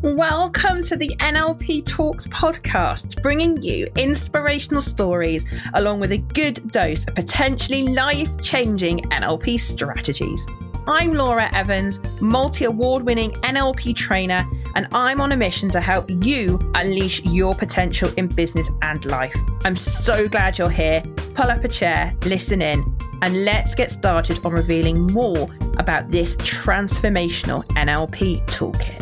Welcome to the NLP Talks podcast, bringing you inspirational stories along with a good dose of potentially life-changing NLP strategies. I'm Laura Evans, multi-award-winning NLP trainer, and I'm on a mission to help you unleash your potential in business and life. I'm so glad you're here. Pull up a chair, listen in, and let's get started on revealing more about this transformational NLP toolkit.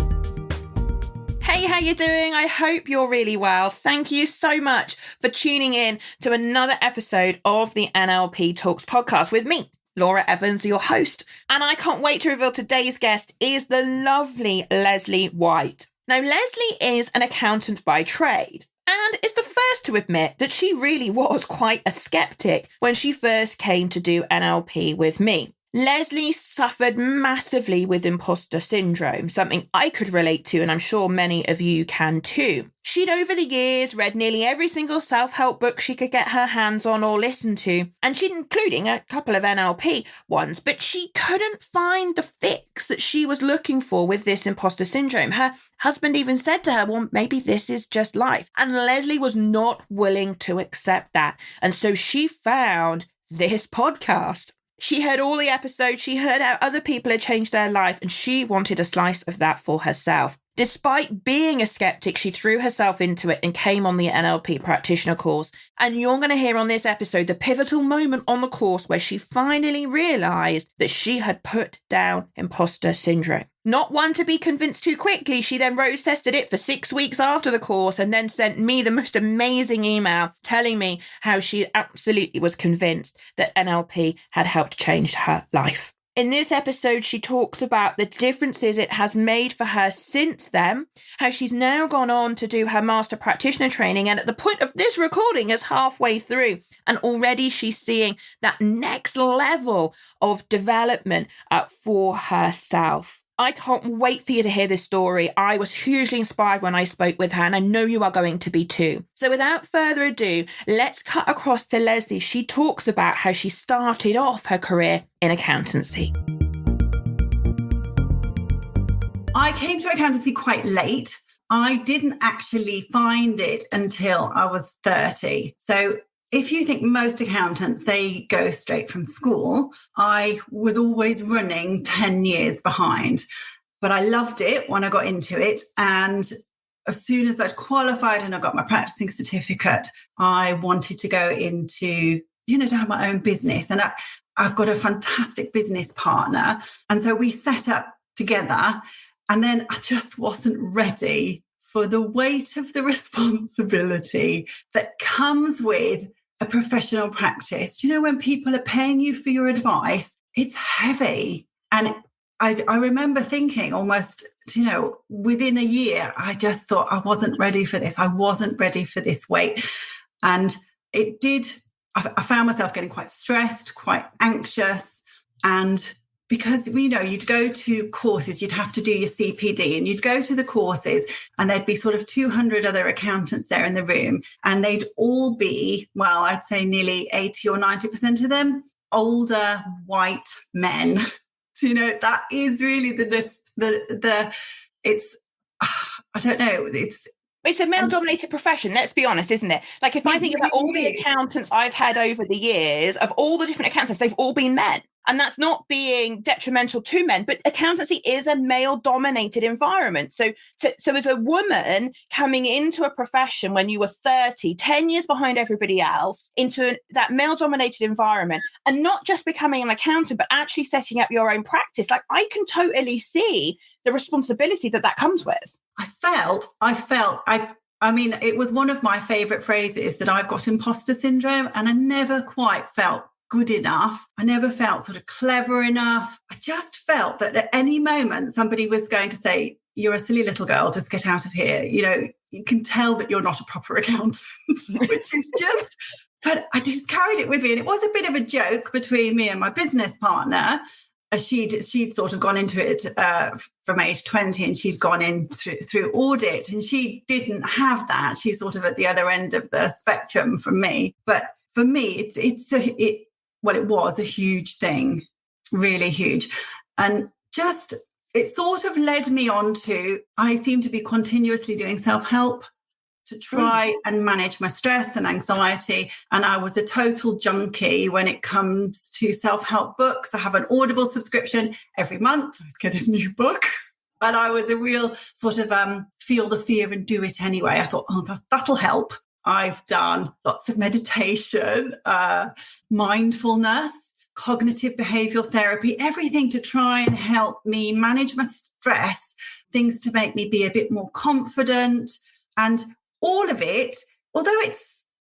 Hey, how you doing? I hope you're really well. Thank you so much for tuning in to another episode of the NLP Talks podcast with me, Laura Evans, your host. And I can't wait to reveal today's guest is the lovely Lesley White. Now, Lesley is an accountant by trade and is the first to admit that she really was quite a skeptic when she first came to do NLP with me. Lesley suffered massively with imposter syndrome, something I could relate to, and I'm sure many of you can too. She'd over the years read nearly every single self-help book she could get her hands on or listen to, and she'd including a couple of NLP ones, but she couldn't find the fix that she was looking for with this imposter syndrome. Her husband even said to her, well, maybe this is just life. And Lesley was not willing to accept that. And so she found this podcast. She heard all the episodes, she heard how other people had changed their life, and she wanted a slice of that for herself. Despite being a skeptic, she threw herself into it and came on the NLP Practitioner course. And you're going to hear on this episode the pivotal moment on the course where she finally realised that she had put down imposter syndrome. Not one to be convinced too quickly, she then road tested it for 6 weeks after the course and then sent me the most amazing email telling me how she absolutely was convinced that NLP had helped change her life. In this episode, she talks about the differences it has made for her since then, how she's now gone on to do her Master Practitioner Training, and at the point of this recording is halfway through, and already she's seeing that next level of development for herself. I can't wait for you to hear this story. I was hugely inspired when I spoke with her, and I know you are going to be too. So without further ado, let's cut across to Lesley. She talks about how she started off her career in accountancy. I came to accountancy quite late. I didn't actually find it until I was 30. So if you think most accountants, they go straight from school, I was always running 10 years behind. But I loved it when I got into it. And as soon as I'd qualified and I got my practicing certificate, I wanted to go into, to have my own business. And I've got a fantastic business partner. And so we set up together. And then I just wasn't ready for the weight of the responsibility that comes with a professional practice. When people are paying you for your advice, it's heavy. And I remember thinking almost, within a year, I just thought I wasn't ready for this. I wasn't ready for this weight. And it did, I found myself getting quite stressed, quite anxious. And because, you'd go to courses, you'd have to do your CPD, and you'd go to the courses and there'd be sort of 200 other accountants there in the room. And they'd all be, well, I'd say nearly 80 or 90% of them, older white men. So, that is really I don't know, It's a male-dominated profession, let's be honest, isn't it? Like, if I think about all the accountants I've had over the years, of all the different accountants, they've all been men. And that's not being detrimental to men, but accountancy is a male-dominated environment. So as a woman coming into a profession when you were 30, 10 years behind everybody else, into that male-dominated environment, and not just becoming an accountant, but actually setting up your own practice, like, I can totally see the responsibility that comes with. I mean, it was one of my favorite phrases that I've got imposter syndrome, and I never quite felt good enough. I never felt sort of clever enough. I just felt that at any moment somebody was going to say, you're a silly little girl, just get out of here. You can tell that you're not a proper accountant, which is just, but I just carried it with me. And it was a bit of a joke between me and my business partner. She'd sort of gone into it from age 20, and she'd gone in through audit, and she didn't have that. She's sort of at the other end of the spectrum from me. But for me, it was a huge thing, really huge. And just it sort of led me on to, I seem to be continuously doing self-help to try and manage my stress and anxiety. And I was a total junkie when it comes to self-help books. I have an Audible subscription every month. I get a new book. And I was a real sort of feel the fear and do it anyway. I thought, that'll help. I've done lots of meditation, mindfulness, cognitive behavioral therapy, everything to try and help me manage my stress, things to make me be a bit more confident. And all of it, although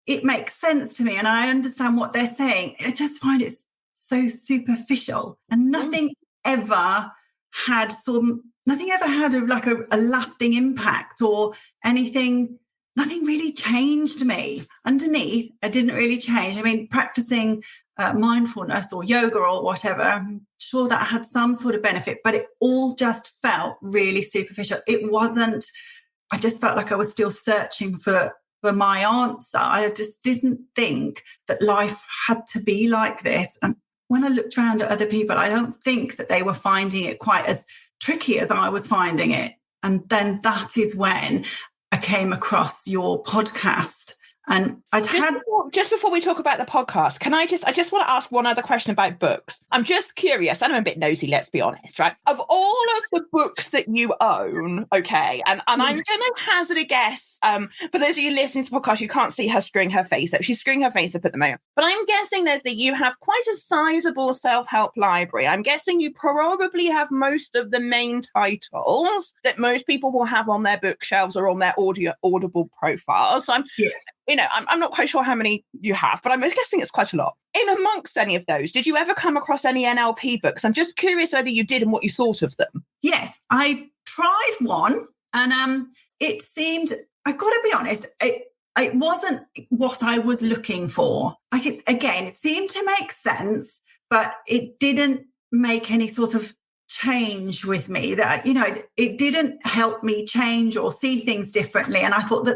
it makes sense to me and I understand what they're saying, I just find it so superficial, and nothing ever had a lasting impact or anything. Nothing really changed me underneath. It didn't really change. I mean, practicing mindfulness or yoga or whatever, I'm sure that had some sort of benefit, but it all just felt really superficial. I just felt like I was still searching for my answer. I just didn't think that life had to be like this. And when I looked around at other people, I don't think that they were finding it quite as tricky as I was finding it. And then that is when I came across your podcast. And just before we talk about the podcast, I just want to ask one other question about books. I'm just curious, and I'm a bit nosy, let's be honest, right? Of all of the books that you own, okay, and I'm going to hazard a guess. For those of you listening to the podcast, you can't see her screwing her face up. She's screwing her face up at the moment. But I'm guessing, Lesley, you have quite a sizable self-help library. I'm guessing you probably have most of the main titles that most people will have on their bookshelves or on their Audible profiles. So I'm not quite sure how many you have, but I'm guessing it's quite a lot. In amongst any of those, did you ever come across any NLP books? I'm just curious whether you did and what you thought of them. Yes, I tried one, and it seemed, I've got to be honest, it wasn't what I was looking for. It seemed to make sense, but it didn't make any sort of change with me. That, it didn't help me change or see things differently. And I thought,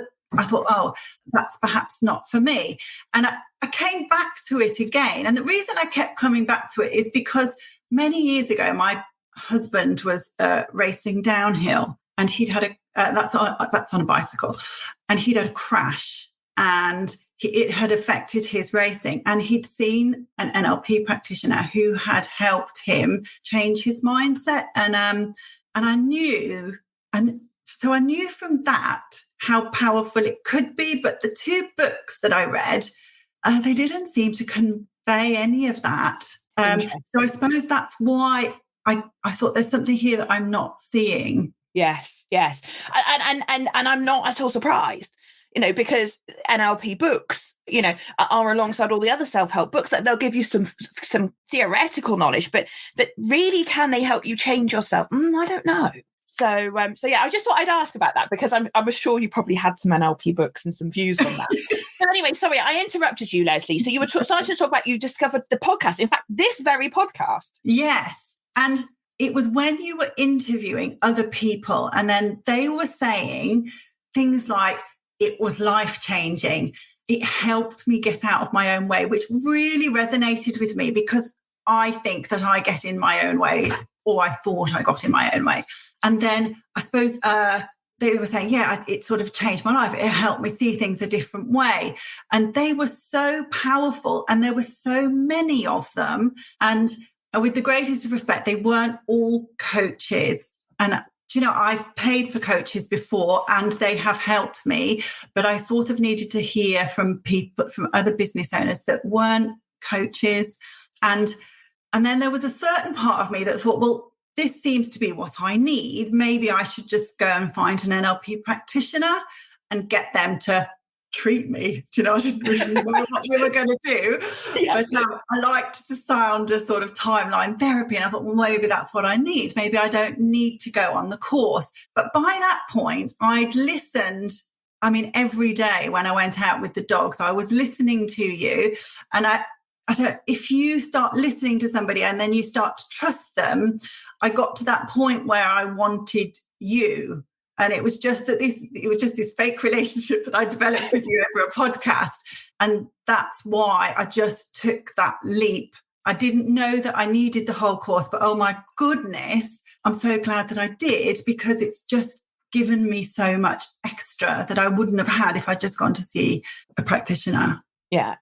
that's perhaps not for me. And I came back to it again. And the reason I kept coming back to it is because many years ago, my husband was racing downhill, and he'd had that's on a bicycle, and he'd had a crash, and it had affected his racing. And he'd seen an NLP practitioner who had helped him change his mindset. And I knew, and so I knew from that how powerful it could be. But the two books that I read, they didn't seem to convey any of that. So I suppose that's why I thought there's something here that I'm not seeing. Yes. And I'm not at all surprised, because NLP books, are alongside all the other self-help books that they'll give you some theoretical knowledge, but that really, can they help you change yourself? I don't know. So yeah, I just thought I'd ask about that, because I was sure you probably had some NLP books and some views on that. So anyway, sorry, I interrupted you, Lesley. So you were starting to talk about, you discovered the podcast. In fact, this very podcast. Yes. And it was when you were interviewing other people, and then they were saying things like, it was life-changing. It helped me get out of my own way, which really resonated with me, because I think that I get in my own way, or I thought I got in my own way. And then I suppose they were saying, it sort of changed my life. It helped me see things a different way. And they were so powerful, and there were so many of them. And with the greatest of respect, they weren't all coaches. And, I've paid for coaches before, and they have helped me, but I sort of needed to hear from people, from other business owners that weren't coaches. And then there was a certain part of me that thought, well, this seems to be what I need. Maybe I should just go and find an NLP practitioner and get them to treat me. I didn't really know what we were going to do. Yes. But I liked the sound of sort of timeline therapy. And I thought, well, maybe that's what I need. Maybe I don't need to go on the course. But by that point, I'd listened. I mean, every day when I went out with the dogs, I was listening to you. And if you start listening to somebody and then you start to trust them, I got to that point where I wanted you. And it was just this fake relationship that I developed with you over a podcast. And that's why I just took that leap. I didn't know that I needed the whole course, but oh my goodness, I'm so glad that I did, because it's just given me so much extra that I wouldn't have had if I'd just gone to see a practitioner. Yeah.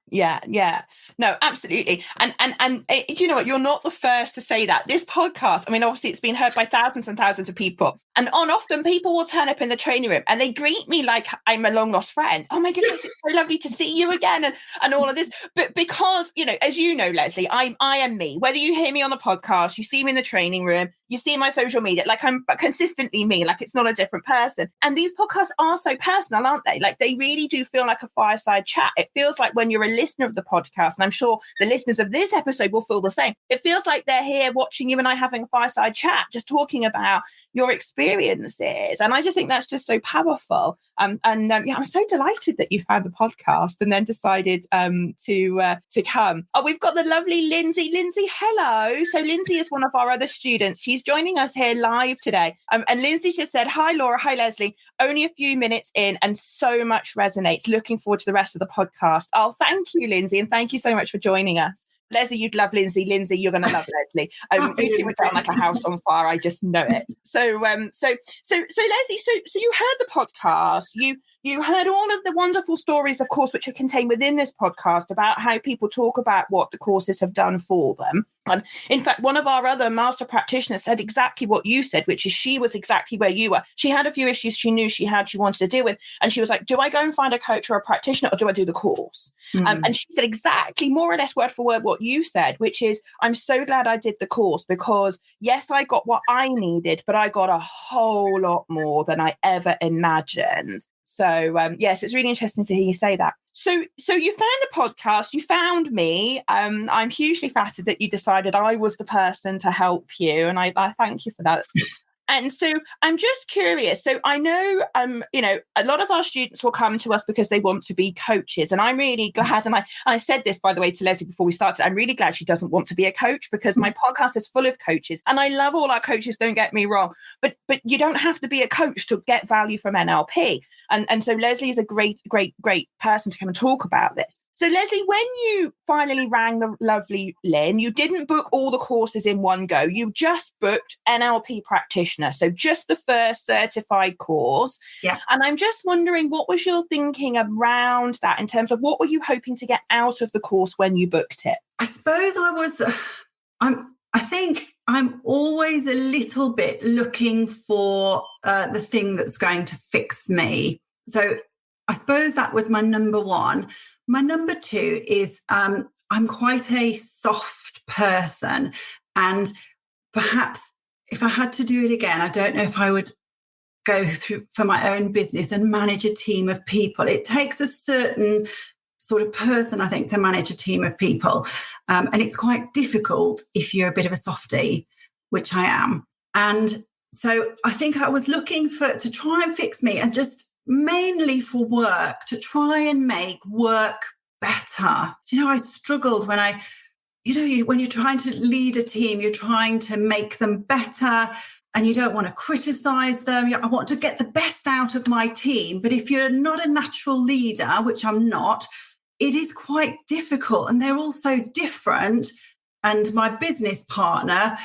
No, absolutely. And you know what? You're not the first to say that. This podcast, I mean, obviously it's been heard by thousands and thousands of people. And often people will turn up in the training room and they greet me like I'm a long lost friend. Oh my goodness, it's so lovely to see you again, and all of this. But because, you know, as you know, Lesley, I am me. Whether you hear me on the podcast, you see me in the training room, you see my social media, like I'm consistently me, like it's not a different person. And these podcasts are so personal, aren't they? Like they really do feel like a fireside chat. It feels like when you're a listener of the podcast, and I'm sure the listeners of this episode will feel the same, it feels like they're here watching you and I having a fireside chat, just talking about your experiences. And I just think that's just so powerful. Yeah, I'm so delighted that you found the podcast and then decided to come. Oh, we've got the lovely Lindsay. Lindsay, hello. So Lindsay is one of our other students. She's joining us here live today. And Lindsay just said, hi, Laura. Hi, Lesley. Only a few minutes in and so much resonates. Looking forward to the rest of the podcast. Oh, thank you, Lindsay. And thank you so much for joining us. Lesley, you'd love Lindsay. Lindsay, you're going to love Lesley. You two would sound like a house on fire. I just know it. So Lesley, so you heard the podcast. You heard all of the wonderful stories, of course, which are contained within this podcast about how people talk about what the courses have done for them. And in fact, one of our other master practitioners said exactly what you said, which is she was exactly where you were. She had a few issues she knew she wanted to deal with. And she was like, do I go and find a coach or a practitioner, or do I do the course? Mm-hmm. And she said exactly, more or less word for word, what you said, which is, I'm so glad I did the course, because yes, I got what I needed, but I got a whole lot more than I ever imagined. So yes, it's really interesting to hear you say that. So you found the podcast, you found me. I'm hugely flattered that you decided I was the person to help you, and I thank you for that. And so I'm just curious. So I know, you know, a lot of our students will come to us because they want to be coaches. And I'm really glad. And I said this, by the way, to Lesley before we started. I'm really glad she doesn't want to be a coach, because my podcast is full of coaches. And I love all our coaches, don't get me wrong. But you don't have to be a coach to get value from NLP. And so Lesley is a great person to come and talk about this. So Lesley, when you finally rang the lovely Lynn, you didn't book all the courses in one go. You just booked NLP Practitioner. So just the first certified course. Yeah. And I'm just wondering, what was your thinking around that in terms of what were you hoping to get out of the course when you booked it? I suppose I think I'm always a little bit looking for the thing that's going to fix me. So I suppose that was my number one. My number two is I'm quite a soft person, and perhaps if I had to do it again, I don't know if I would go through for my own business and manage a team of people. It takes a certain sort of person, I think, to manage a team of people. And it's quite difficult if you're a bit of a softie, which I am. And so I think I was looking to try and fix me, and just mainly for work, to try and make work better. Do you know, I struggled when when you're trying to lead a team, you're trying to make them better, and you don't want to criticize them. I want to get the best out of my team. But if you're not a natural leader, which I'm not, it is quite difficult. And they're all so different. And my business partner,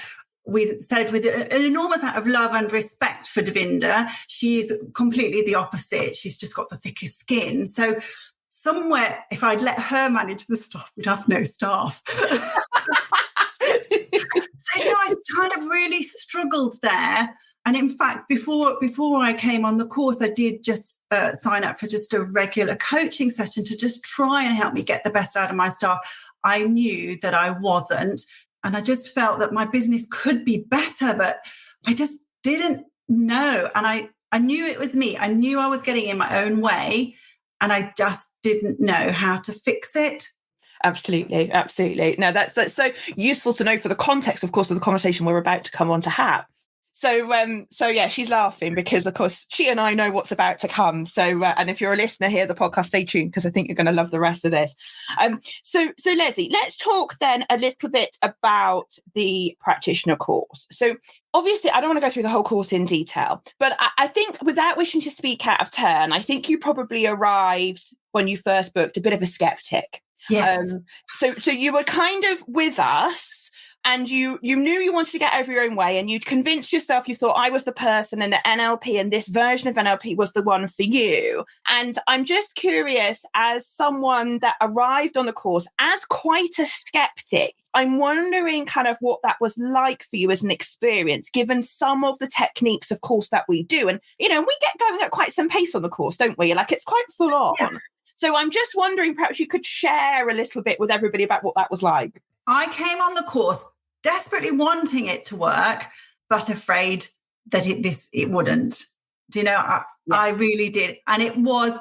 we said, with an enormous amount of love and respect for Devinda, she's completely the opposite. She's just got the thickest skin. So somewhere, if I'd let her manage the staff, we'd have no staff. So, I kind of really struggled there. And in fact, before I came on the course, I did just sign up for just a regular coaching session to just try and help me get the best out of my staff. I knew that I wasn't. And I just felt that my business could be better, but I just didn't know. And I knew it was me. I knew I was getting in my own way, and I just didn't know how to fix it. Absolutely. No, that's so useful to know for the context, of course, of the conversation we're about to come on to have. So yeah, she's laughing because, of course, she and I know what's about to come. So, and if you're a listener here at the podcast, stay tuned, because I think you're going to love the rest of this. So Lesley, let's talk then a little bit about the practitioner course. So obviously, I don't want to go through the whole course in detail, but I think, without wishing to speak out of turn, I think you probably arrived when you first booked a bit of a skeptic. Yes. So you were kind of with us, and you knew you wanted to get over your own way, and you'd convinced yourself, you thought I was the person, and the NLP and this version of NLP was the one for you. And I'm just curious, as someone that arrived on the course as quite a skeptic, I'm wondering kind of what that was like for you as an experience, given some of the techniques, of course, that we do. And, we get going at quite some pace on the course, don't we? Like, it's quite full on. Yeah. So I'm just wondering, perhaps you could share a little bit with everybody about what that was like. I came on the course desperately wanting it to work, but afraid that it wouldn't. Do you know, I really did. And it was,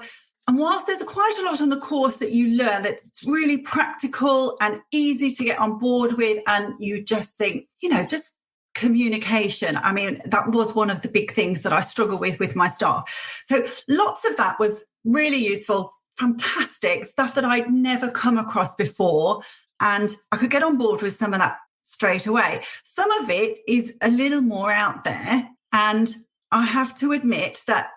and whilst there's quite a lot on the course that you learn that's really practical and easy to get on board with, and you just think, just communication. I mean, that was one of the big things that I struggle with my staff. So lots of that was really useful, fantastic stuff that I'd never come across before. And I could get on board with some of that straight away. Some of it is a little more out there. And I have to admit that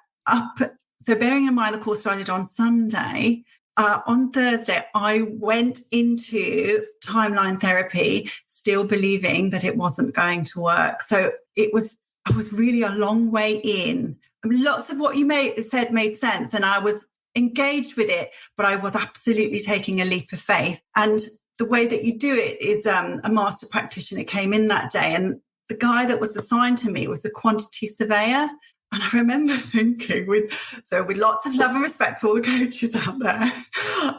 so bearing in mind the course started on Sunday, on Thursday, I went into timeline therapy still believing that it wasn't going to work. So I was really a long way in. I mean, lots of what you said made sense, and I was engaged with it, but I was absolutely taking a leap of faith. And the way that you do it is a master practitioner came in that day, and the guy that was assigned to me was a quantity surveyor. And I remember thinking, with lots of love and respect to all the coaches out there,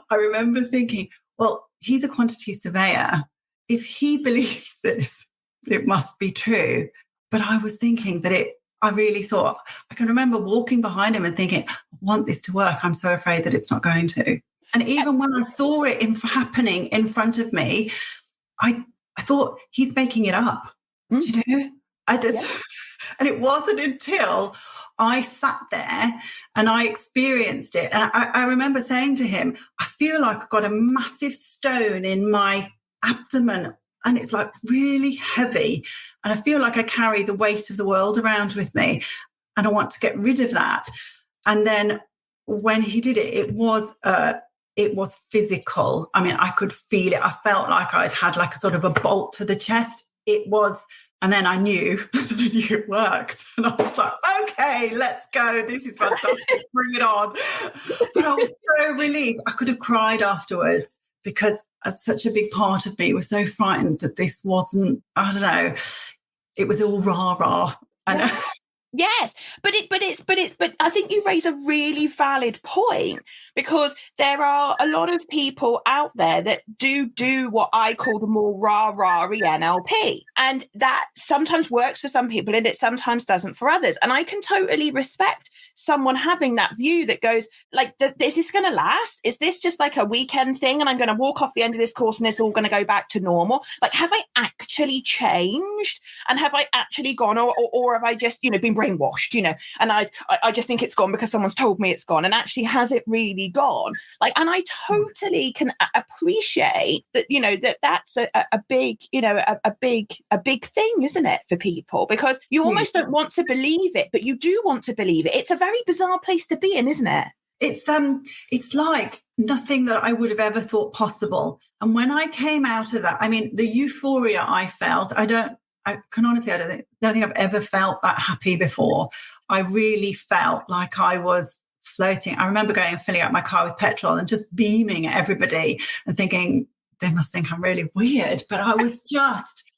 I remember thinking, well, he's a quantity surveyor. If he believes this, it must be true. But I was thinking that I really thought, I can remember walking behind him and thinking, I want this to work. I'm so afraid that it's not going to. And even when I saw it happening in front of me, I thought, he's making it up. Do you know? And it wasn't until I sat there and I experienced it. And I remember saying to him, I feel like I've got a massive stone in my abdomen and it's like really heavy. And I feel like I carry the weight of the world around with me. And I want to get rid of that. And then when he did it, it was physical. I mean, I could feel it. I felt like I'd had like a sort of a bolt to the chest. It was. And then I knew it worked. And I was like, okay, let's go. This is fantastic. Bring it on. But I was so relieved. I could have cried afterwards because such a big part of me was so frightened that this wasn't, I don't know, it was all rah-rah. And yes, but I think you raise a really valid point, because there are a lot of people out there that do what I call the more rah-rah-y NLP, and that sometimes works for some people and it sometimes doesn't for others. And I can totally respect someone having that view that goes like, is this going to last? Is this just like a weekend thing and I'm going to walk off the end of this course and it's all going to go back to normal? Like, have I actually changed? And have I actually gone, or have I just, been brainwashed, and I just think it's gone because someone's told me it's gone, and actually has it really gone? Like, and I totally can appreciate that, that's a big, a big thing, isn't it, for people? Because you almost don't want to believe it, but you do want to believe it. It's a very bizarre place to be in, isn't it? It's like nothing that I would have ever thought possible. And when I came out of that, I mean, the euphoria I felt, I don't think I've ever felt that happy before. I really felt like I was floating. I remember going and filling up my car with petrol and just beaming at everybody and thinking, they must think I'm really weird. But I was just,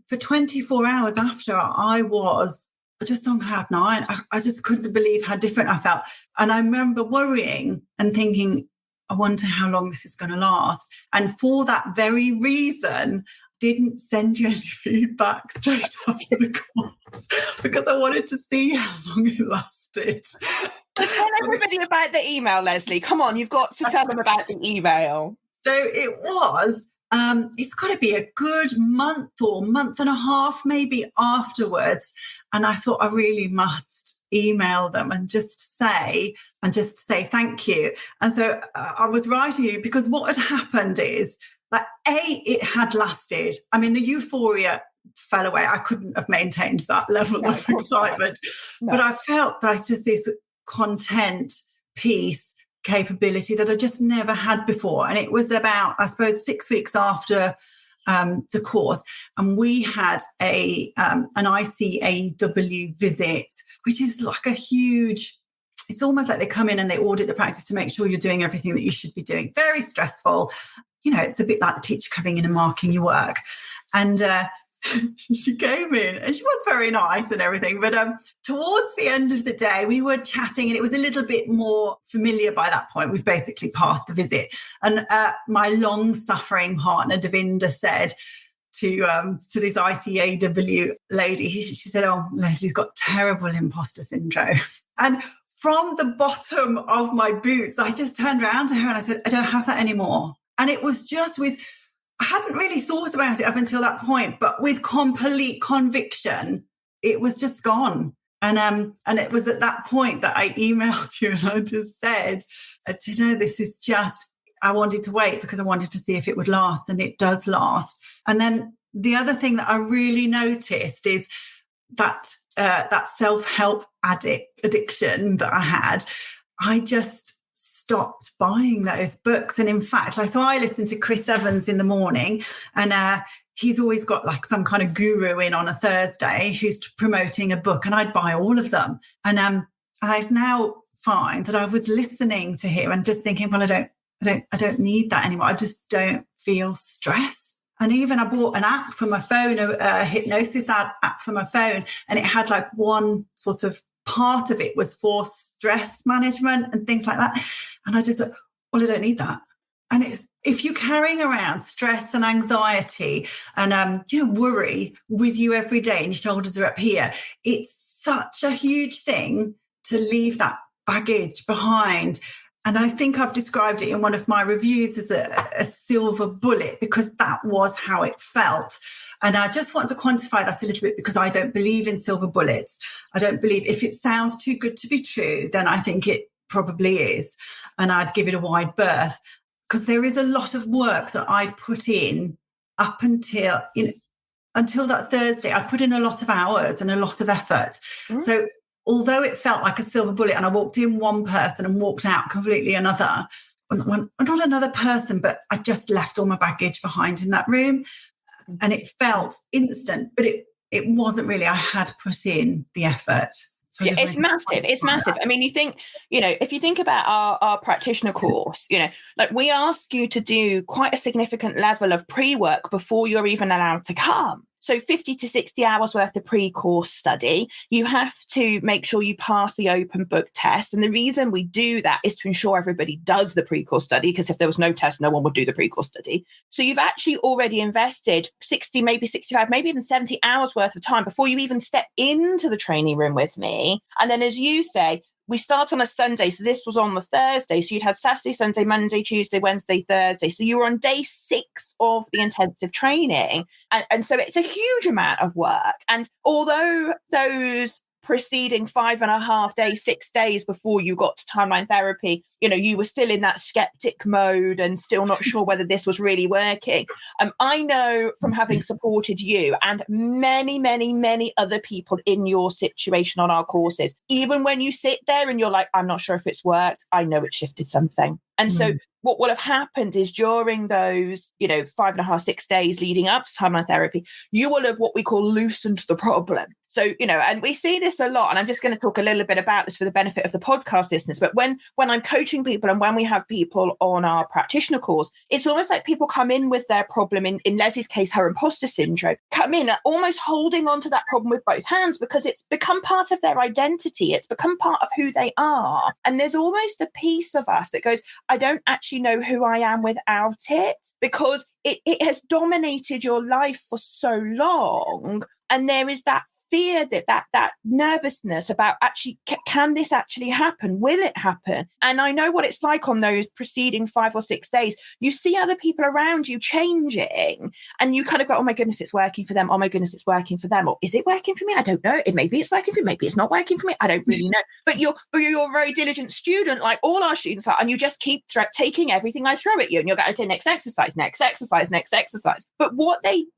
for 24 hours after, I was just on cloud nine. I just couldn't believe how different I felt. And I remember worrying and thinking, I wonder how long this is going to last. And for that very reason, didn't send you any feedback straight after the course because I wanted to see how long it lasted. So tell everybody about the email, Lesley. Come on, you've got to tell them about the email. So it was, it's got to be a good month or month and a half maybe afterwards. And I thought I really must email them and just say thank you. And so I was writing you because what had happened is, like, it had lasted. The euphoria fell away. I couldn't have maintained that level of excitement. No. But I felt like just this content piece capability that I just never had before. And it was about, I suppose, 6 weeks after the course, and we had an ICAW visit, which is like a huge, it's almost like they come in and they audit the practice to make sure you're doing everything that you should be doing. Very stressful. It's a bit like the teacher coming in and marking your work. And she came in and she was very nice and everything. But towards the end of the day, we were chatting and it was a little bit more familiar by that point. We'd basically passed the visit. And my long-suffering partner, Devinda, said to this ICAW lady, she said, "Oh, Lesley's got terrible imposter syndrome." And from the bottom of my boots, I just turned around to her and I said, "I don't have that anymore." And it was just I hadn't really thought about it up until that point, but with complete conviction, it was just gone. And it was at that point that I emailed you and I just said, this is just, I wanted to wait because I wanted to see if it would last, and it does last. And then the other thing that I really noticed is that self-help addiction that I had, I just stopped buying those books. And in fact, so I listen to Chris Evans in the morning, and he's always got like some kind of guru in on a Thursday who's promoting a book, and I'd buy all of them. And I now find that I was listening to him and just thinking, well, I don't need that anymore. I just don't feel stress. And even I bought an app for my phone, a hypnosis app for my phone, and it had like one sort of part of it was for stress management and things like that. And I just thought, well, I don't need that. And if you're carrying around stress and anxiety and worry with you every day and your shoulders are up here, it's such a huge thing to leave that baggage behind. And I think I've described it in one of my reviews as a silver bullet, because that was how it felt. And I just want to quantify that a little bit, because I don't believe in silver bullets. I don't believe, if it sounds too good to be true, then I think it probably is. And I'd give it a wide berth, because there is a lot of work that I put in up until that Thursday. I put in a lot of hours and a lot of effort. Mm. So although it felt like a silver bullet, and I walked in one person and walked out completely another, not another person, but I just left all my baggage behind in that room. And it felt instant, but it wasn't really. I had put in the effort. So yeah, it's massive. It's massive. I mean, if you think about our practitioner course, like we ask you to do quite a significant level of pre-work before you're even allowed to come. So 50 to 60 hours worth of pre-course study. You have to make sure you pass the open book test. And the reason we do that is to ensure everybody does the pre-course study, because if there was no test, no one would do the pre-course study. So you've actually already invested 60, maybe 65, maybe even 70 hours worth of time before you even step into the training room with me. And then, as you say, we start on a Sunday. So this was on the Thursday. So you'd had Saturday, Sunday, Monday, Tuesday, Wednesday, Thursday. So you were on day 6 of the intensive training. And so it's a huge amount of work. And although those preceding 5.5 days, 6 days before you got to timeline therapy, you were still in that skeptic mode and still not sure whether this was really working. I know from having supported you and many, many, many other people in your situation on our courses, even when you sit there and you're like, I'm not sure if it's worked, I know it shifted something. And so what will have happened is during those, 5.5, 6 days leading up to timeline therapy, you will have what we call loosened the problem. So, and we see this a lot, and I'm just going to talk a little bit about this for the benefit of the podcast listeners. But when I'm coaching people and when we have people on our practitioner course, it's almost like people come in with their problem, in Leslie's case, her imposter syndrome, come in almost holding on to that problem with both hands, because it's become part of their identity. It's become part of who they are. And there's almost a piece of us that goes, I don't actually know who I am without it, because it has dominated your life for so long. And there is that fear, that nervousness about actually, can this actually happen? Will it happen? And I know what it's like on those preceding 5 or 6 days. You see other people around you changing and you kind of go, oh my goodness, it's working for them. Oh my goodness, it's working for them. Or is it working for me? I don't know. Maybe it's working for me. Maybe it's not working for me. I don't really know. But you're a very diligent student, like all our students are, and you just keep taking everything I throw at you. And you'll go, okay, next exercise, next exercise, next exercise. But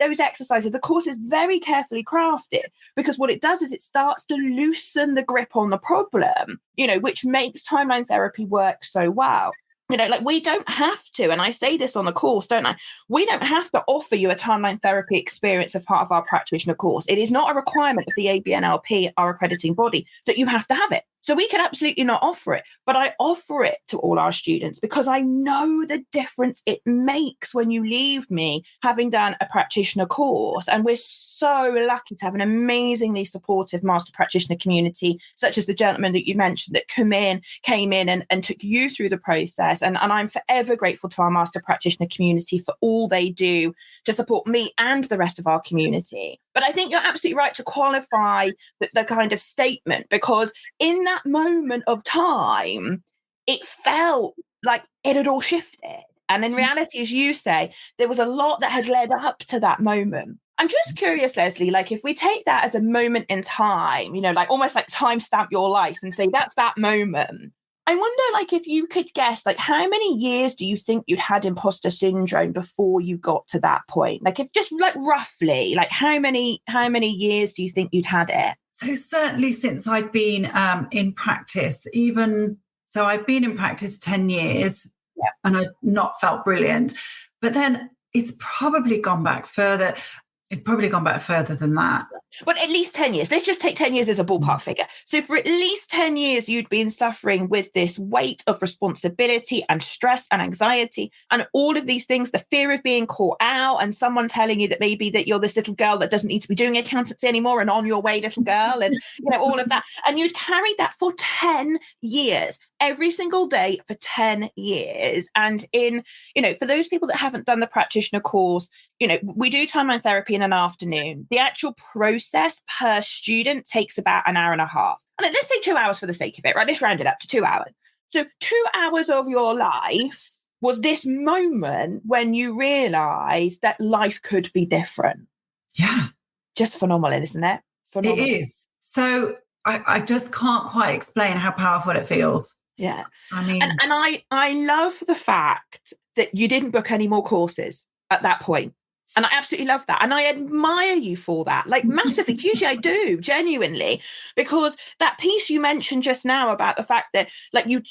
those exercises, the course is very carefully crafted, because what it does is it starts to loosen the grip on the problem, which makes timeline therapy work so well. Like we don't have to, and I say this on the course, don't I? We don't have to offer you a timeline therapy experience as part of our practitioner course. It is not a requirement of the ABNLP, our accrediting body, that you have to have it. So we can absolutely not offer it, but I offer it to all our students because I know the difference it makes when you leave me having done a practitioner course. And we're so lucky to have an amazingly supportive master practitioner community, such as the gentleman that you mentioned that came in and took you through the process. And I'm forever grateful to our master practitioner community for all they do to support me and the rest of our community. But I think you're absolutely right to qualify the kind of statement, because in that moment of time, it felt like it had all shifted. And in reality, as you say, there was a lot that had led up to that moment. I'm just curious, Lesley, like if we take that as a moment in time, like almost like timestamp your life and say that's that moment. I wonder, like, if you could guess, like, how many years do you think you'd had imposter syndrome before you got to that point? Like, if just like roughly, like, how many years do you think you'd had it? So certainly since I'd been in practice, I'd been in practice 10 years and I'd not felt brilliant. But then it's probably gone back further. It's probably gone back further than that. But at least 10 years. Let's just take 10 years as a ballpark figure. So for at least 10 years, you'd been suffering with this weight of responsibility and stress and anxiety and all of these things, the fear of being caught out and someone telling you that maybe that you're this little girl that doesn't need to be doing accountancy anymore and on your way, little girl, and all of that. And you'd carried that for 10 years. Every single day for 10 years. And for those people that haven't done the practitioner course, we do timeline therapy in an afternoon. The actual process per student takes about an hour and a half. And let's say 2 hours for the sake of it, right? Let's round it up to 2 hours. So 2 hours of your life was this moment when you realized that life could be different. Yeah. Just phenomenal, isn't it? Phenomenal. It is. So I just can't quite explain how powerful it feels. Yeah. I mean, and I love the fact that you didn't book any more courses at that point. And I absolutely love that. And I admire you for that, like massively. Usually I do, genuinely, because that piece you mentioned just now about the fact that like you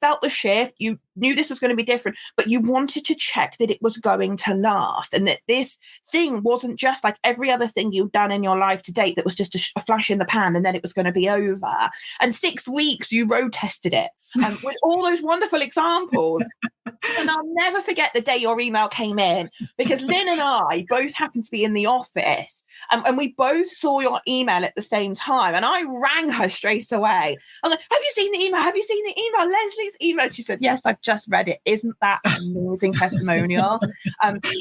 felt the shift, you knew this was going to be different, but you wanted to check that it was going to last and that this thing wasn't just like every other thing you've done in your life to date that was just a flash in the pan and then it was going to be over. And 6 weeks you road tested it with all those wonderful examples. And I'll never forget the day your email came in, because Lynn and I both happened to be in the office and we both saw your email at the same time. And I rang her straight away. I was like, have you seen the email? Have you seen the email? Lesley's email. She said, yes, I've just read it. Isn't that an amazing testimonial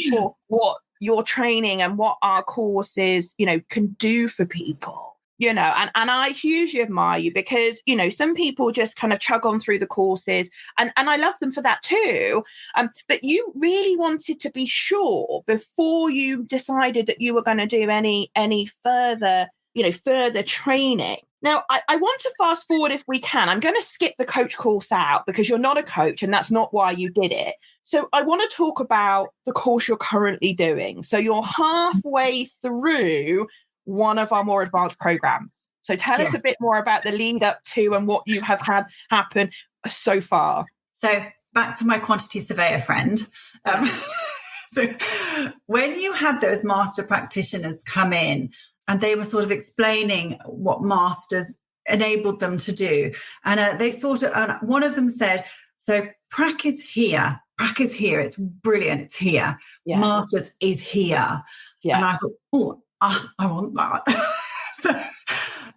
for what your training and what our courses, can do for people? And I hugely admire you because, some people just kind of chug on through the courses and I love them for that too. But you really wanted to be sure before you decided that you were going to do any further, further training. Now, I want to fast forward if we can. I'm going to skip the coach course out because you're not a coach and that's not why you did it. So I want to talk about the course you're currently doing. So you're halfway through one of our more advanced programs. So tell us a bit more about the lead up to and what you have had happen so far. So back to my quantity surveyor friend. So when you had those master practitioners come in and they were sort of explaining what masters enabled them to do, and they sort of, one of them said, so prac is here. Prac is here. It's brilliant. It's here. Yeah. Masters is here. Yeah. And I thought, I want that.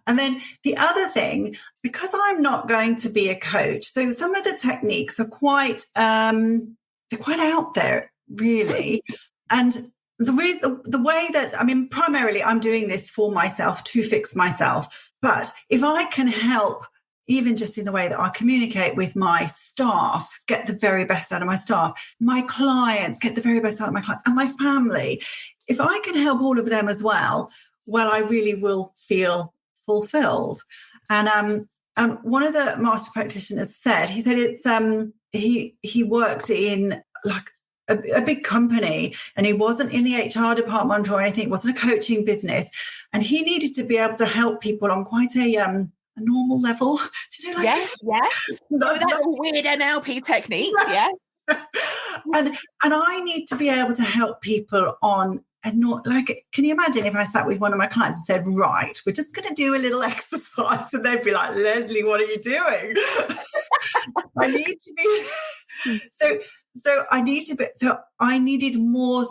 And then the other thing, because I'm not going to be a coach, so some of the techniques are quite, they're quite out there, really. And the way that, primarily I'm doing this for myself to fix myself. But if I can help, even just in the way that I communicate with my staff, get the very best out of my staff, my clients, get the very best out of my clients, and my family, if I can help all of them as well, I really will feel fulfilled. And one of the master practitioners said, he said it's he worked in like a big company and he wasn't in the HR department or anything. It wasn't a coaching business, and he needed to be able to help people on quite a normal level. Do you know, like, yes. That's all weird NLP techniques, yeah. and I need to be able to help people on and not like, can you imagine if I sat with one of my clients and said, right, we're just going to do a little exercise, and they'd be like, Lesley, what are you doing? I need to be I needed more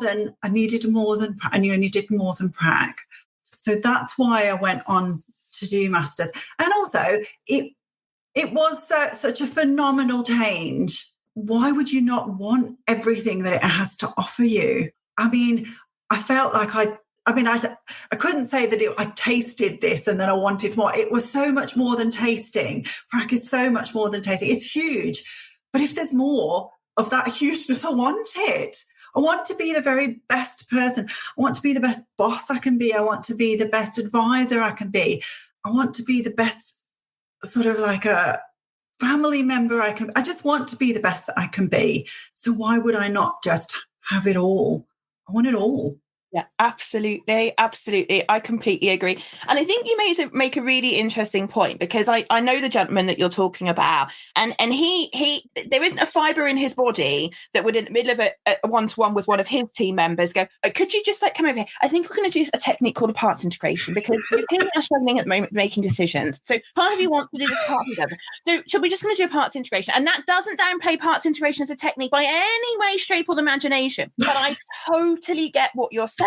than prac. So that's why I went on to do masters. And also it was such a phenomenal change. Why would you not want everything that it has to offer you? I mean, I felt like I couldn't say that I tasted this and then I wanted more. It was so much more than tasting. Prac is so much more than tasting. It's huge. But if there's more of that hugeness, I want it. I want to be the very best person. I want to be the best boss I can be. I want to be the best advisor I can be. I want to be the best sort of like a family member I can. I just want to be the best that I can be. So why would I not just have it all? I want it all. Yeah, absolutely. I completely agree. And I think you make a really interesting point, because I know the gentleman that you're talking about, and he there isn't a fibre in his body that would, in the middle of a one-to-one with one of his team members, go, could you just come over here? I think we're going to do a technique called a parts integration, because your team are struggling at the moment making decisions. So part of you wants to do this, part of you doesn't. So shall we just going to do a parts integration? And that doesn't downplay parts integration as a technique by any way, shape, or imagination. But I totally get what you're saying,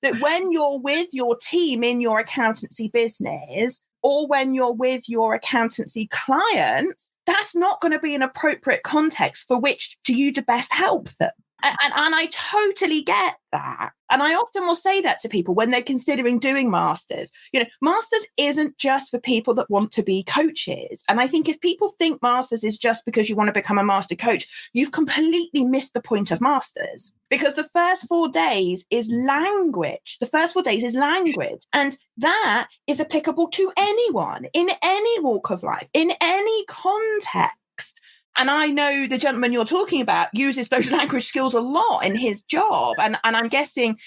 that when you're with your team in your accountancy business, or when you're with your accountancy clients, that's not going to be an appropriate context for which to you to best help them. And I totally get that. And I often will say that to people when they're considering doing masters. Masters isn't just for people that want to be coaches. And I think if people think masters is just because you want to become a master coach, you've completely missed the point of masters. Because the first 4 days is language. And that is applicable to anyone in any walk of life, in any context. And I know the gentleman you're talking about uses those language skills a lot in his job. And I'm guessing,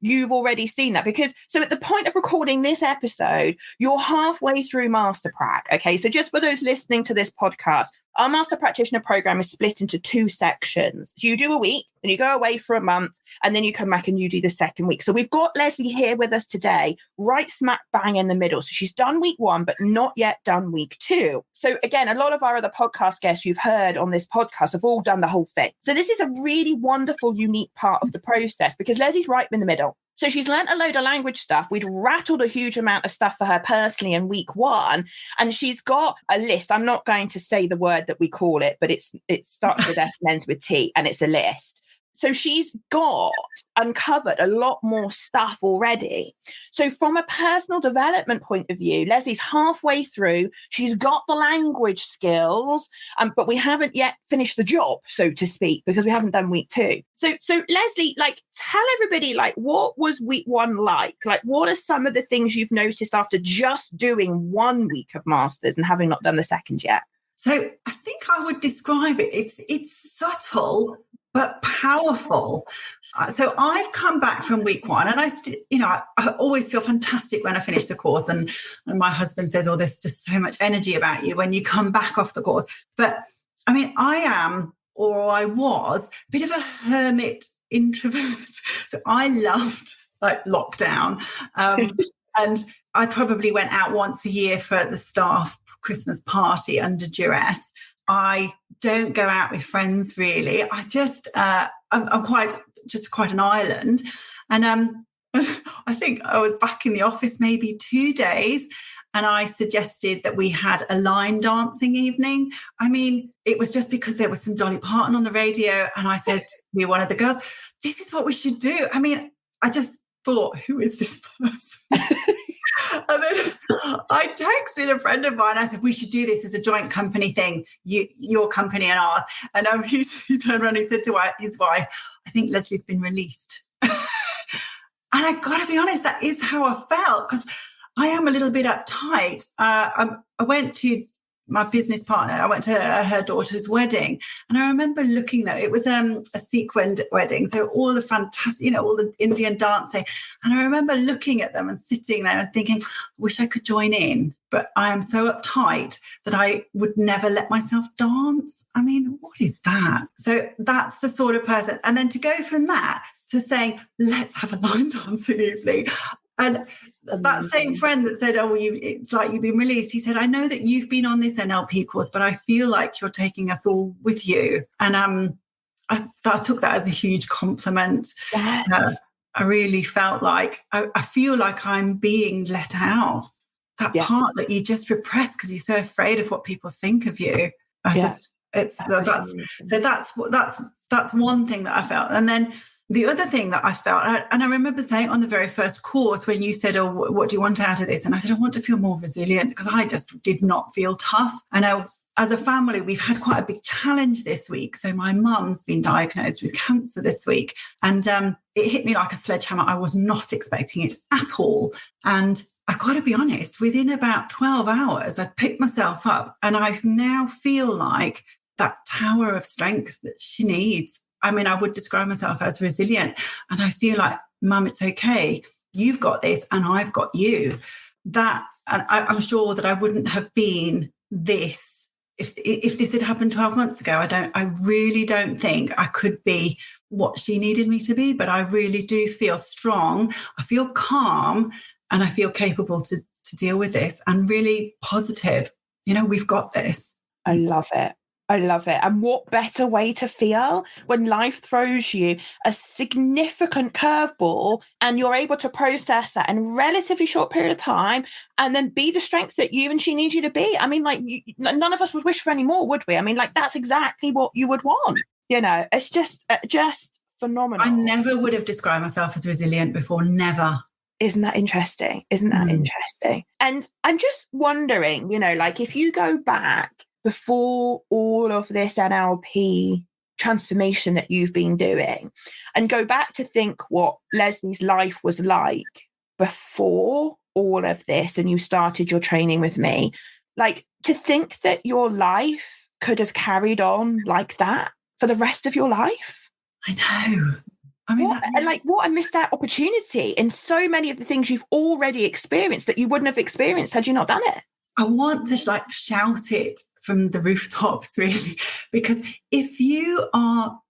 you've already seen that, because so at the point of recording this episode, you're halfway through Master Prac. Okay. So just for those listening to this podcast, our Master Practitioner Program is split into 2 sections. So you do a week, and you go away for a month, and then you come back and you do the second week. So we've got Lesley here with us today, right smack bang in the middle. So she's done week 1, but not yet done week 2. So again, a lot of our other podcast guests you've heard on this podcast have all done the whole thing. So this is a really wonderful, unique part of the process, because Lesley's right in the middle. So she's learnt a load of language stuff. We'd rattled a huge amount of stuff for her personally in week 1. And she's got a list. I'm not going to say the word that we call it, but it starts with S and ends with T, and it's a list. So she's got uncovered a lot more stuff already. So from a personal development point of view, Lesley's halfway through. She's got the language skills, but we haven't yet finished the job, so to speak, because we haven't done week 2. So Lesley, tell everybody, what was week 1 like? What are some of the things you've noticed after just doing 1 week of masters and having not done the second yet? So I think I would describe it. It's subtle but powerful. So I've come back from week 1, and I always feel fantastic when I finish the course. And my husband says, "Oh, there's just so much energy about you when you come back off the course." But I mean, I am, or I was, a bit of a hermit introvert. So I loved lockdown, and I probably went out once a year for the staff Christmas party under duress. I don't go out with friends really. I just I'm quite an island, and I think I was back in the office maybe 2 days, and I suggested that we had a line dancing evening. I mean, it was just because there was some Dolly Parton on the radio, and I said to one of the girls, "This is what we should do." I mean, I just thought, who is this person? And then I texted a friend of mine. I said, "We should do this as a joint company thing, your company and ours." And he turned around and he said to his wife, "I think Lesley's been released." And I got to be honest, that is how I felt, because I am a little bit uptight. I went to my business partner, I went to her daughter's wedding, and I remember looking there. It was a sequined wedding, so all the fantastic, all the Indian dancing. And I remember looking at them and sitting there and thinking, I wish I could join in, but I am so uptight that I would never let myself dance. I mean, what is that? So that's the sort of person. And then to go from that to saying, let's have a line dancing evening. And that same friend that said, it's like you've been released. He said, I know that you've been on this NLP course, but I feel like you're taking us all with you. And I took that as a huge compliment. Yes. I really felt like, I feel like I'm being let out. That part that you just repress because you're so afraid of what people think of you. That's one thing that I felt. And then the other thing that I felt, and I remember saying on the very first course when you said, what do you want out of this? And I said, I want to feel more resilient because I just did not feel tough. And as a family, we've had quite a big challenge this week. So my mum's been diagnosed with cancer this week. And it hit me like a sledgehammer. I was not expecting it at all. And I got to be honest, within about 12 hours, I picked myself up and I now feel like that tower of strength that she needs. I mean, I would describe myself as resilient. And I feel like, Mum, it's okay. You've got this and I've got you. I'm sure that I wouldn't have been this if this had happened 12 months ago. I really don't think I could be what she needed me to be, but I really do feel strong. I feel calm and I feel capable to deal with this and really positive. We've got this. I love it. And what better way to feel when life throws you a significant curveball and you're able to process that in a relatively short period of time and then be the strength that you and she needs you to be. I mean, none of us would wish for any more, would we? I mean, that's exactly what you would want. It's just phenomenal. I never would have described myself as resilient before. Never. Isn't that interesting? Interesting? And I'm just wondering, if you go back before all of this NLP transformation that you've been doing and go back to think what Lesley's life was like before all of this and you started your training with me, to think that your life could have carried on like that for the rest of your life. I know. I mean, what a missed out opportunity in so many of the things you've already experienced that you wouldn't have experienced had you not done it. I want to shout it from the rooftops, really, because if you are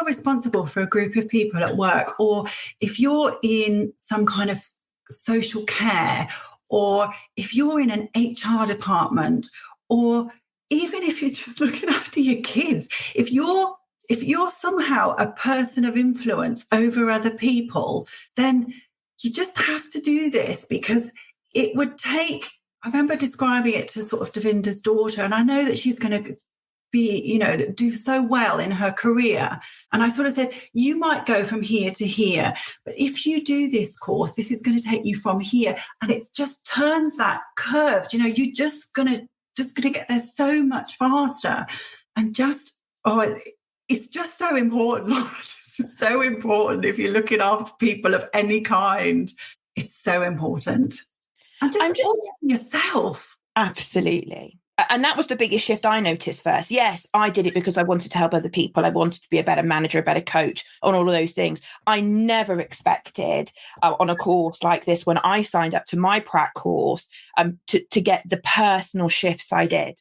responsible for a group of people at work, or if you're in some kind of social care, or if you're in an HR department, or even if you're just looking after your kids, if you're somehow a person of influence over other people, then you just have to do this because it would take. I remember describing it to sort of Devinder's daughter, and I know that she's going to be, do so well in her career. And I sort of said, you might go from here to here, but if you do this course, this is going to take you from here. And it just turns that curve. You're just going to get there so much faster. And it's just so important. It's so important if you're looking after people of any kind. It's so important. And just yourself. Absolutely. And that was the biggest shift I noticed first. Yes, I did it because I wanted to help other people. I wanted to be a better manager, a better coach, on all of those things. I never expected on a course like this, when I signed up to my prac course, to get the personal shifts I did.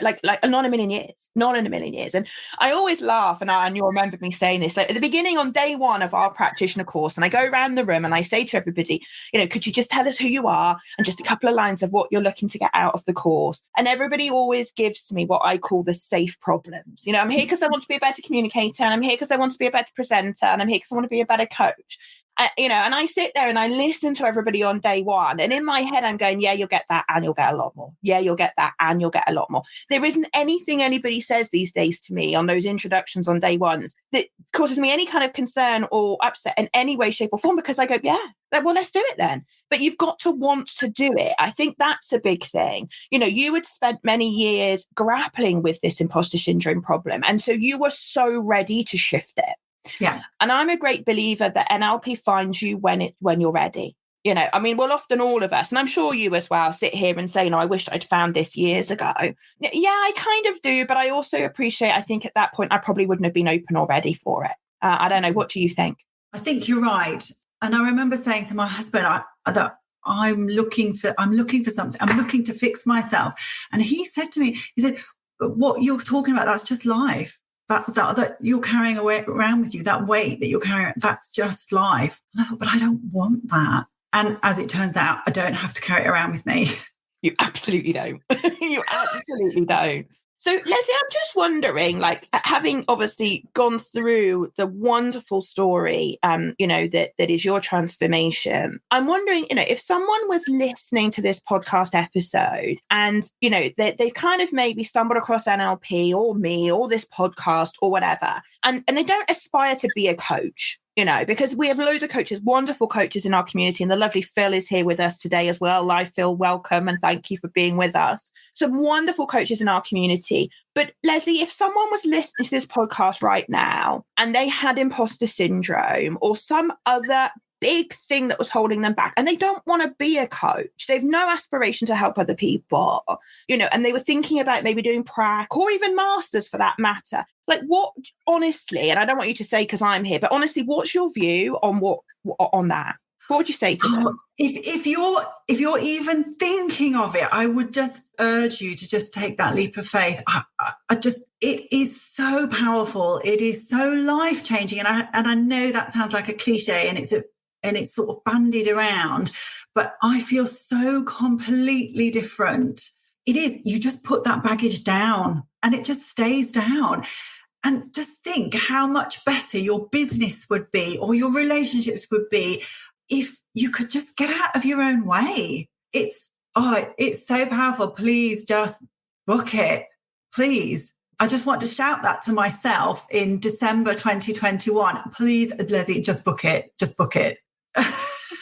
Like not in a million years. And I always laugh, and you'll remember me saying this, at the beginning on day one of our practitioner course, and I go around the room and I say to everybody, could you just tell us who you are and just a couple of lines of what you're looking to get out of the course? And everybody always gives me what I call the safe problems. I'm here because I want to be a better communicator, and I'm here because I want to be a better presenter, and I'm here because I want to be a better coach. And I sit there and I listen to everybody on day one, and in my head I'm going, yeah, you'll get that and you'll get a lot more. Yeah, you'll get that and you'll get a lot more. There isn't anything anybody says these days to me on those introductions on day ones that causes me any kind of concern or upset in any way, shape or form, because I go, yeah, well, let's do it then. But you've got to want to do it. I think that's a big thing. You had spent many years grappling with this imposter syndrome problem, and so you were so ready to shift it. Yeah. And I'm a great believer that NLP finds you when you're ready. I mean, well, often all of us, and I'm sure you as well, sit here and say, I wish I'd found this years ago. Yeah, I kind of do. But I also appreciate, I think at that point, I probably wouldn't have been open or ready for it. I don't know. What do you think? I think you're right. And I remember saying to my husband that I'm looking for something. I'm looking to fix myself. And he said to me, what you're talking about, that's just life. That you're carrying around with you, that weight that you're carrying, that's just life. And I thought, but I don't want that. And as it turns out, I don't have to carry it around with me. You absolutely don't. You absolutely don't. So, Lesley, I'm just wondering, having obviously gone through the wonderful story, that is your transformation, I'm wondering, if someone was listening to this podcast episode and, they've kind of maybe stumbled across NLP or me or this podcast or whatever, and they don't aspire to be a coach, because we have loads of coaches, wonderful coaches in our community. And the lovely Phil is here with us today as well. Hi, Phil, welcome. And thank you for being with us. Some wonderful coaches in our community. But Lesley, if someone was listening to this podcast right now and they had imposter syndrome or some other big thing that was holding them back, and they don't want to be a coach, they've no aspiration to help other people, and they were thinking about maybe doing prac or even masters for that matter, what, honestly, and I don't want you to say because I'm here, but honestly, what's your view on that? What would you say to them? If you're even thinking of it, I would just urge you to just take that leap of faith. It is so powerful. It is so life-changing. And I know that sounds like a cliche and it's sort of bandied around, but I feel so completely different. It is, you just put that baggage down and it just stays down. And just think how much better your business would be or your relationships would be if you could just get out of your own way. It's so powerful. Please just book it. Please. I just want to shout that to myself in December 2021. Please, Lesley, just book it. Just book it.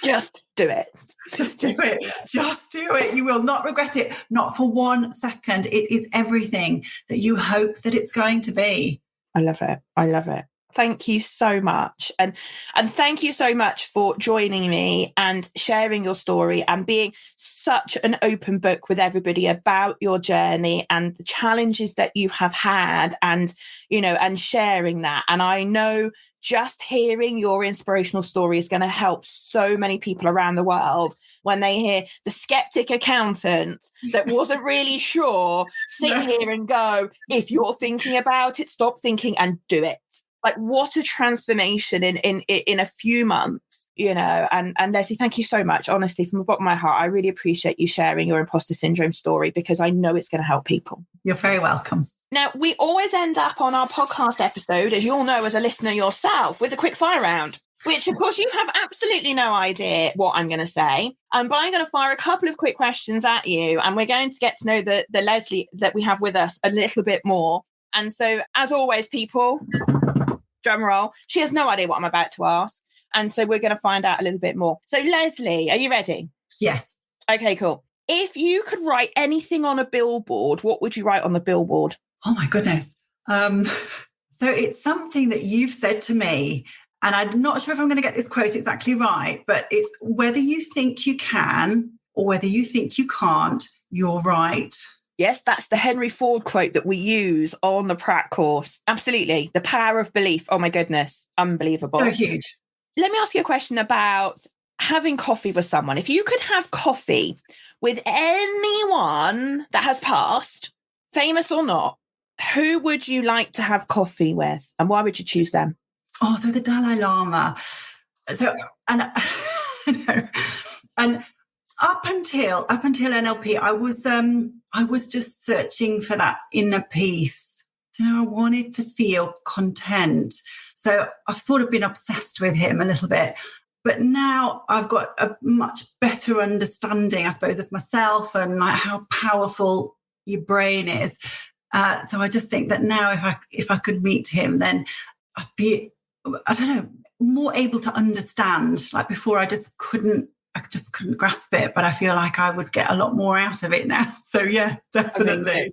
Just do it. Just do it. Just do it. You will not regret it. Not for 1 second. It is everything that you hope that it's going to be. I love it. I love it. Thank you so much. And thank you so much for joining me and sharing your story and being such an open book with everybody about your journey and the challenges that you have had and sharing that. And I know just hearing your inspirational story is going to help so many people around the world when they hear the skeptic accountant that wasn't really sure, sit here and go, if you're thinking about it, stop thinking and do it. What a transformation in a few months, and Lesley, thank you so much. Honestly, from the bottom of my heart, I really appreciate you sharing your imposter syndrome story because I know it's going to help people. You're very welcome. Now, we always end up on our podcast episode, as you'll know as a listener yourself, with a quick fire round, which of course you have absolutely no idea what I'm going to say. But I'm going to fire a couple of quick questions at you and we're going to get to know the Lesley that we have with us a little bit more. And so, as always, people, drum roll, she has no idea what I'm about to ask. And so we're going to find out a little bit more. So Lesley, are you ready? Yes. Okay, cool. If you could write anything on a billboard, what would you write on the billboard? Oh my goodness. So it's something that you've said to me, and I'm not sure if I'm going to get this quote exactly right, but it's whether you think you can or whether you think you can't, you're right. Yes, that's the Henry Ford quote that we use on the Prac course. Absolutely. The power of belief. Oh my goodness. Unbelievable. So huge. Let me ask you a question about having coffee with someone. If you could have coffee with anyone that has passed, famous or not, who would you like to have coffee with and why would you choose them? Oh, so the Dalai Lama. So, and up until NLP, I was just searching for that inner peace. So I wanted to feel content. So I've sort of been obsessed with him a little bit. But now I've got a much better understanding, I suppose, of myself and how powerful your brain is. So I just think that now if I could meet him, then I'd be, I don't know, more able to understand. Like before, I just couldn't grasp it, but I feel like I would get a lot more out of it now. So yeah, definitely.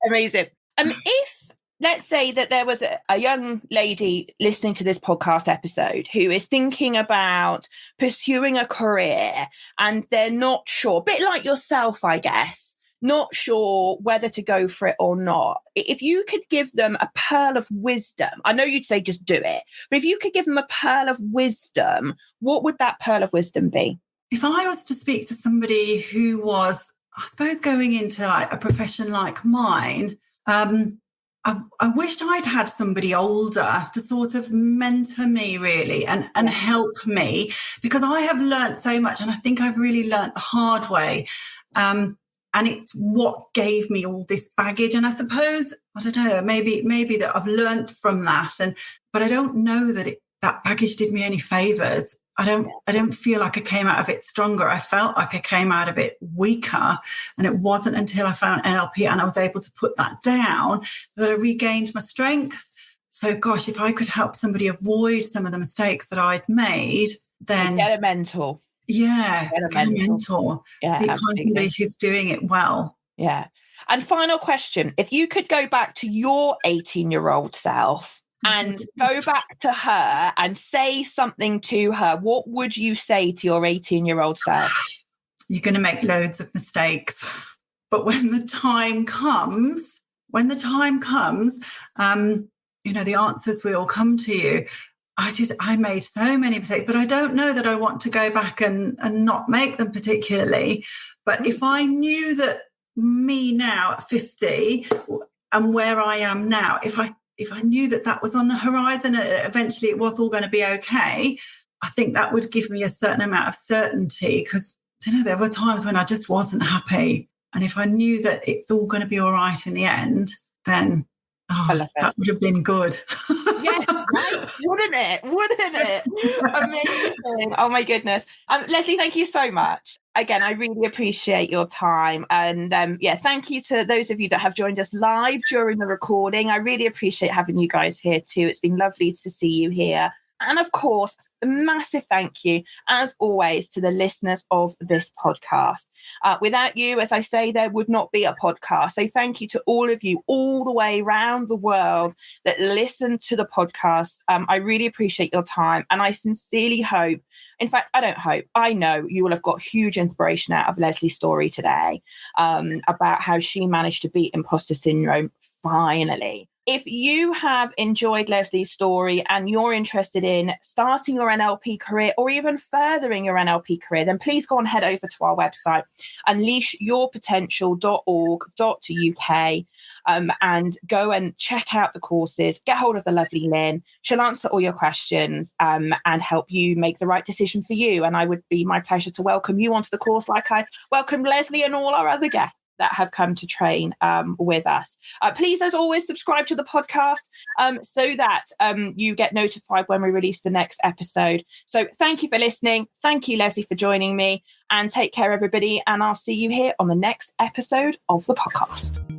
Amazing. If let's say that there was a young lady listening to this podcast episode who is thinking about pursuing a career and they're not sure, a bit like yourself, I guess, not sure whether to go for it or not. If you could give them a pearl of wisdom, I know you'd say just do it, but if you could give them a pearl of wisdom, what would that pearl of wisdom be? If I was to speak to somebody who was, I suppose, going into like a profession like mine, I wished I'd had somebody older to sort of mentor me really and help me, because I have learned so much, and I think I've really learned the hard way. And it's what gave me all this baggage. And I suppose, I don't know, maybe that I've learned from that. But I don't know that that baggage did me any favors. I don't feel like I came out of it stronger. I felt like I came out of it weaker. And it wasn't until I found NLP and I was able to put that down that I regained my strength. So gosh, if I could help somebody avoid some of the mistakes that I'd made, then get a mentor. Yeah, get a mentor. Yeah, find somebody who's doing it well. Yeah. And final question, if you could go back to your 18-year-old self and go back to her and say something to her, what would you say to your 18-year-old self? You're going to make loads of mistakes. But when the time comes, the answers will come to you. I made so many mistakes, but I don't know that I want to go back and not make them particularly. But if I knew that me now at 50 and where I am now, if I knew that was on the horizon, eventually it was all going to be okay, I think that would give me a certain amount of certainty, because there were times when I just wasn't happy. And if I knew that it's all going to be all right in the end, then that would have been good. Yes, right. Wouldn't it? Amazing. Oh my goodness. Lesley, thank you so much. Again, I really appreciate your time. And thank you to those of you that have joined us live during the recording. I really appreciate having you guys here too. It's been lovely to see you here. And of course, a massive thank you, as always, to the listeners of this podcast. Without you, as I say, there would not be a podcast. So thank you to all of you all the way around the world that listen to the podcast. I really appreciate your time. And I sincerely hope, in fact, I know you will have got huge inspiration out of Lesley's story today about how she managed to beat imposter syndrome finally. If you have enjoyed Lesley's story and you're interested in starting your NLP career or even furthering your NLP career, then please go on, head over to our website, unleashyourpotential.org.uk, and go and check out the courses. Get hold of the lovely Lynn. She'll answer all your questions and help you make the right decision for you. And I would be my pleasure to welcome you onto the course like I welcome Lesley and all our other guests that have come to train with us. Please, as always, subscribe to the podcast so that you get notified when we release the next episode. So thank you for listening. Thank you, Lesley, for joining me, and take care, everybody. And I'll see you here on the next episode of the podcast.